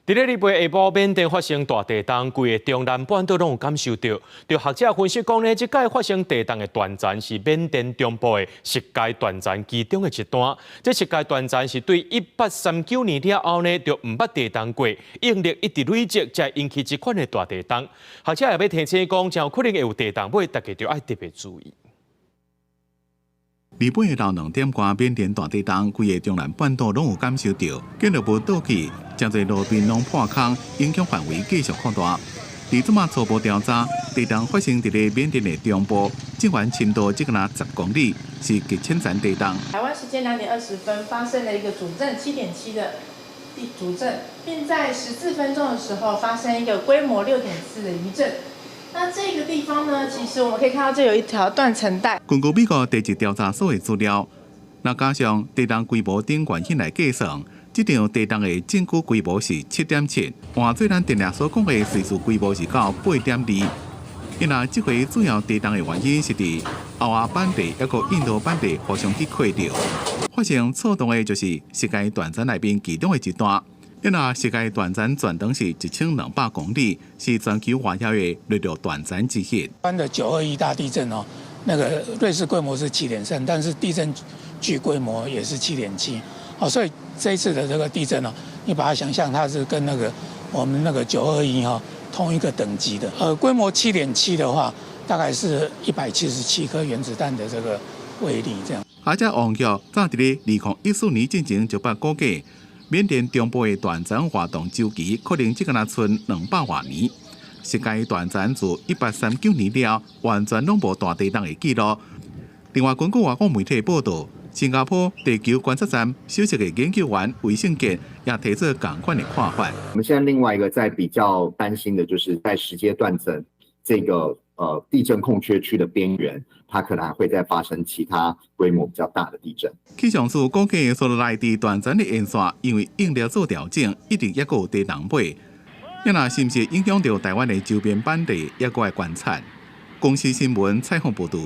伫咧礼拜下晡，缅甸发生大地震，规个中南半岛拢有感受到。就学者分析讲呢，即届发生地震的断层是缅甸中部的石阶断层其中的一段。这石阶断层是对1839年了后呢，就毋捌地震过，应力一直累积，才引起即款的大地震。学者也要提醒讲，真有可能会有地震，所以大家就要特别注意。日本的老2点外，缅甸大地震，规个中南半岛拢有感受到，建筑物倒去，真侪路边拢破空，影响范围继续扩大。伫即马初步调查，地震发生伫咧缅甸的中部，震源深度只有10公里，是极浅层地震。台湾时间2点20分发生了一个主震7.7的主震，并在14分钟的时候发生一个规模6.4的余震。那这个地方呢，其实我们可以看到，这有一条断层带。根据美国地质调查所的资料，那加上地震规模等原因来计算，这场地震的整体规模是7.7，换做咱电力所讲的瑞士规模是到8.2。因为这回主要地震的原因是伫欧亚板地一个印度板地互相去溃掉，发生错动的就是石阶断层内面其中的一段。因为石阶断层全长是1200公里，是全球外晓的热络断层之一。般的921大地震哦，那个瑞士规模是7.3，但是地震距规模也是7.7。哦，所以这一次的这个地震哦，你把它想象它是跟我们那个921哈同一个等级的。规模7.7的话，大概是177颗原子弹的这个威力这样。学者王玉早伫咧2014年之前就捌估计。缅甸中部的断层活动周期可能只敢剩200多年。石阶断层自1839年了，完全拢无大地震的记录。另外，根据外国媒体报道，新加坡地球观测站首席的研究员韦胜杰也提出同款的看法。我们现在另外一个在比较担心的就是在石阶断层这个地震空缺区的边缘，它可能还会再发生其他规模比较大的地震。气象署估计所在地断层的沿线，因为应力做调整，一直还有地震尾。那是不是影响到台湾的周边板地，也搁要观察。公司新闻采访报道。